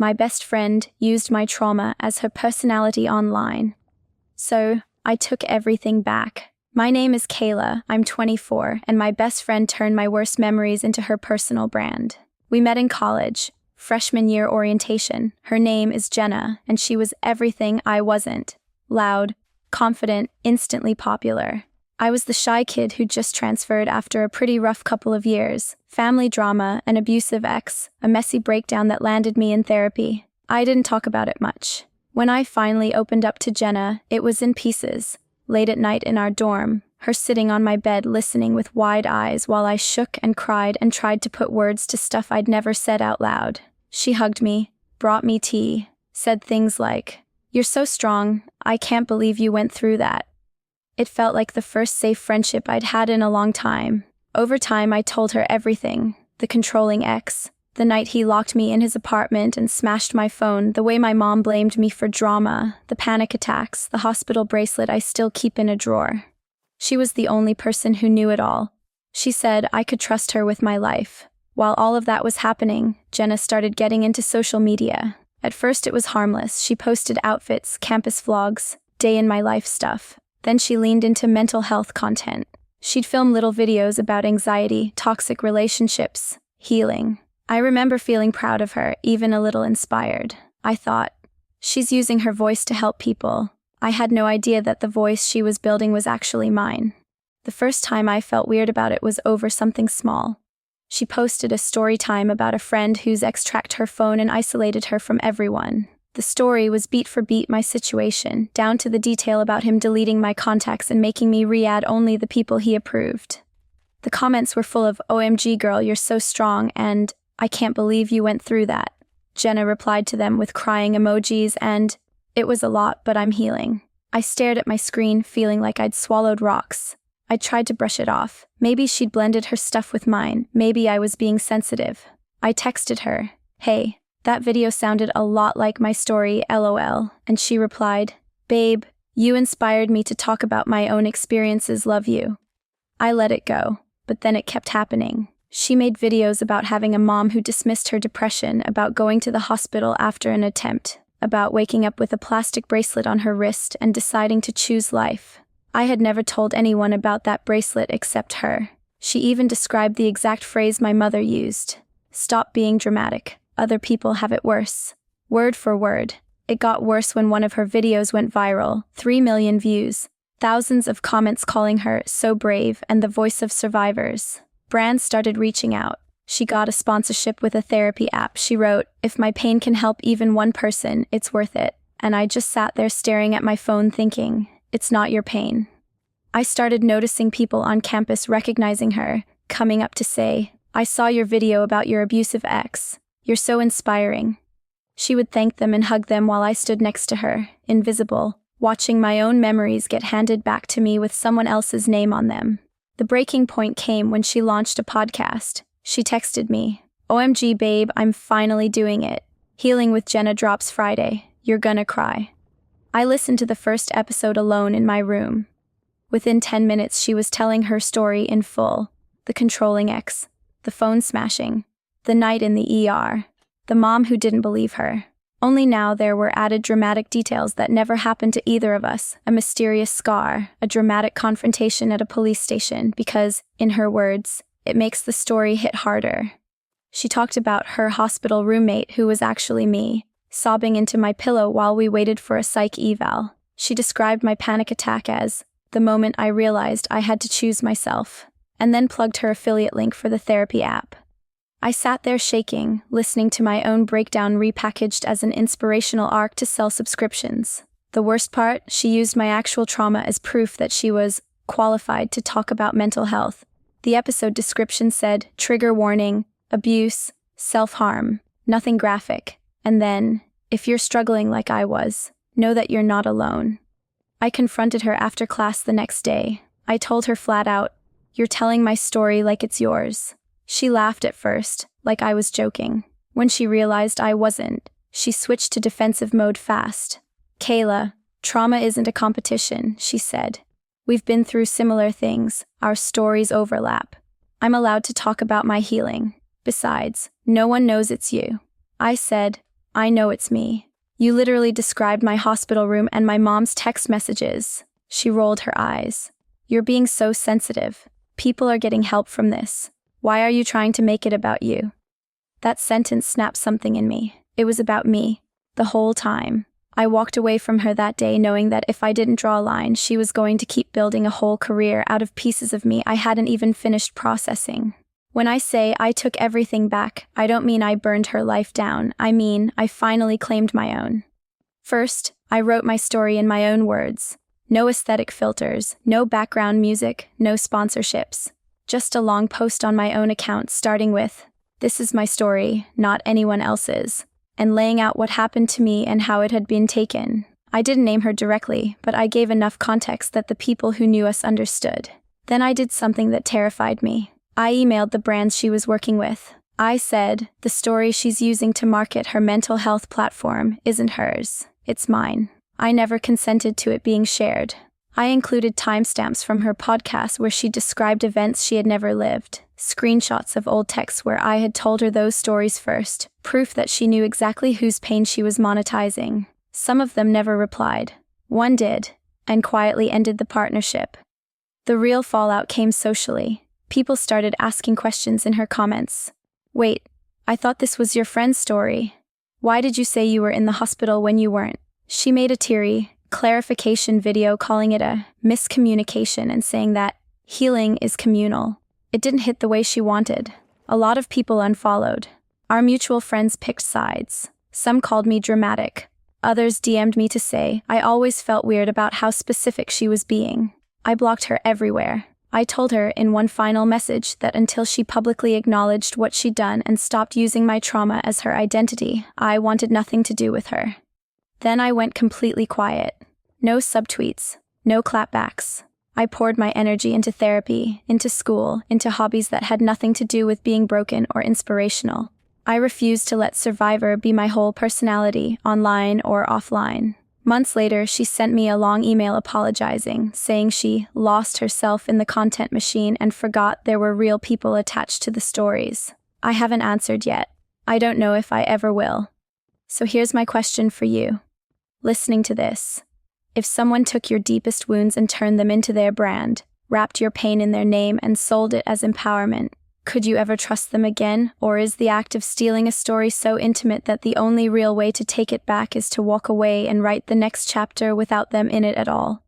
My best friend used my trauma as her personality online. So, I took everything back. My name is Kayla, I'm 24, and my best friend turned my worst memories into her personal brand. We met in college, freshman year orientation. Her name is Jenna, and she was everything I wasn't. Loud, confident, instantly popular. I was the shy kid who just transferred after a pretty rough couple of years. Family drama, an abusive ex, a messy breakdown that landed me in therapy. I didn't talk about it much. When I finally opened up to Jenna, it was in pieces. Late at night in our dorm, her sitting on my bed listening with wide eyes while I shook and cried and tried to put words to stuff I'd never said out loud. She hugged me, brought me tea, said things like, "You're so strong, I can't believe you went through that." It felt like the first safe friendship I'd had in a long time. Over time, I told her everything. The controlling ex, the night he locked me in his apartment and smashed my phone, the way my mom blamed me for drama, the panic attacks, the hospital bracelet I still keep in a drawer. She was the only person who knew it all. She said I could trust her with my life. While all of that was happening, Jenna started getting into social media. At first it was harmless. She posted outfits, campus vlogs, day-in-my-life stuff. Then she leaned into mental health content. She'd film little videos about anxiety, toxic relationships, healing. I remember feeling proud of her, even a little inspired. I thought, she's using her voice to help people. I had no idea that the voice she was building was actually mine. The first time I felt weird about it was over something small. She posted a story time about a friend whose ex tracked her phone and isolated her from everyone. The story was beat for beat my situation, down to the detail about him deleting my contacts and making me re-add only the people he approved. The comments were full of, "OMG girl, you're so strong," and "I can't believe you went through that." Jenna replied to them with crying emojis and, "It was a lot, but I'm healing." I stared at my screen, feeling like I'd swallowed rocks. I tried to brush it off. Maybe she'd blended her stuff with mine. Maybe I was being sensitive. I texted her, "Hey, that video sounded a lot like my story, LOL." And she replied, "Babe, you inspired me to talk about my own experiences, love you." I let it go, but then it kept happening. She made videos about having a mom who dismissed her depression, about going to the hospital after an attempt, about waking up with a plastic bracelet on her wrist and deciding to choose life. I had never told anyone about that bracelet except her. She even described the exact phrase my mother used. "Stop being dramatic. Other people have it worse." Word for word. It got worse when one of her videos went viral, 3 million views, thousands of comments calling her so brave and the voice of survivors. Brands started reaching out. She got a sponsorship with a therapy app. She wrote, "If my pain can help even one person, it's worth it." And I just sat there staring at my phone thinking, it's not your pain. I started noticing people on campus recognizing her, coming up to say, "I saw your video about your abusive ex. You're so inspiring." She would thank them and hug them while I stood next to her, invisible, watching my own memories get handed back to me with someone else's name on them. The breaking point came when she launched a podcast. She texted me, "OMG babe, I'm finally doing it. Healing with Jenna drops Friday. You're gonna cry." I listened to the first episode alone in my room. Within 10 minutes she was telling her story in full. The controlling ex, the phone smashing, the night in the ER, the mom who didn't believe her. Only now there were added dramatic details that never happened to either of us, a mysterious scar, a dramatic confrontation at a police station, because, in her words, it makes the story hit harder. She talked about her hospital roommate who was actually me, sobbing into my pillow while we waited for a psych eval. She described my panic attack as the moment I realized I had to choose myself, and then plugged her affiliate link for the therapy app. I sat there shaking, listening to my own breakdown repackaged as an inspirational arc to sell subscriptions. The worst part, she used my actual trauma as proof that she was qualified to talk about mental health. The episode description said, "Trigger warning, abuse, self-harm, nothing graphic." And then, "If you're struggling like I was, know that you're not alone." I confronted her after class the next day. I told her flat out, "You're telling my story like it's yours." She laughed at first, like I was joking. When she realized I wasn't, she switched to defensive mode fast. "Kayla, trauma isn't a competition," she said. "We've been through similar things, our stories overlap. I'm allowed to talk about my healing. Besides, no one knows it's you." I said, I know it's me. You literally described my hospital room and my mom's text messages. She rolled her eyes. You're being so sensitive. People are getting help from this. Why are you trying to make it about you? That sentence snapped something in me. It was about me. The whole time. I walked away from her that day knowing that if I didn't draw a line, she was going to keep building a whole career out of pieces of me I hadn't even finished processing. When I say I took everything back, I don't mean I burned her life down. I mean I finally claimed my own. First, I wrote my story in my own words. No aesthetic filters, no background music, no sponsorships. Just a long post on my own account starting with, "This is my story, not anyone else's," and laying out what happened to me and how it had been taken. I didn't name her directly, but I gave enough context that the people who knew us understood. Then I did something that terrified me. I emailed the brands she was working with. I said, the story she's using to market her mental health platform isn't hers, it's mine. I never consented to it being shared. I included timestamps from her podcast where she described events she had never lived, screenshots of old texts where I had told her those stories first, proof that she knew exactly whose pain she was monetizing. Some of them never replied. One did, and quietly ended the partnership. The real fallout came socially. People started asking questions in her comments. Wait, I thought this was your friend's story. Why did you say you were in the hospital when you weren't? She made a teary clarification video calling it a miscommunication and saying that healing is communal. It didn't hit the way she wanted. A lot of people unfollowed. Our mutual friends picked sides. Some called me dramatic. Others DM'd me to say I always felt weird about how specific she was being. I blocked her everywhere. I told her in one final message that until she publicly acknowledged what she'd done and stopped using my trauma as her identity, I wanted nothing to do with her. Then I went completely quiet. No subtweets, no clapbacks. I poured my energy into therapy, into school, into hobbies that had nothing to do with being broken or inspirational. I refused to let Survivor be my whole personality, online or offline. Months later, she sent me a long email apologizing, saying she lost herself in the content machine and forgot there were real people attached to the stories. I haven't answered yet. I don't know if I ever will. So here's my question for you. Listening to this. If someone took your deepest wounds and turned them into their brand, wrapped your pain in their name and sold it as empowerment, could you ever trust them again? Or is the act of stealing a story so intimate that the only real way to take it back is to walk away and write the next chapter without them in it at all?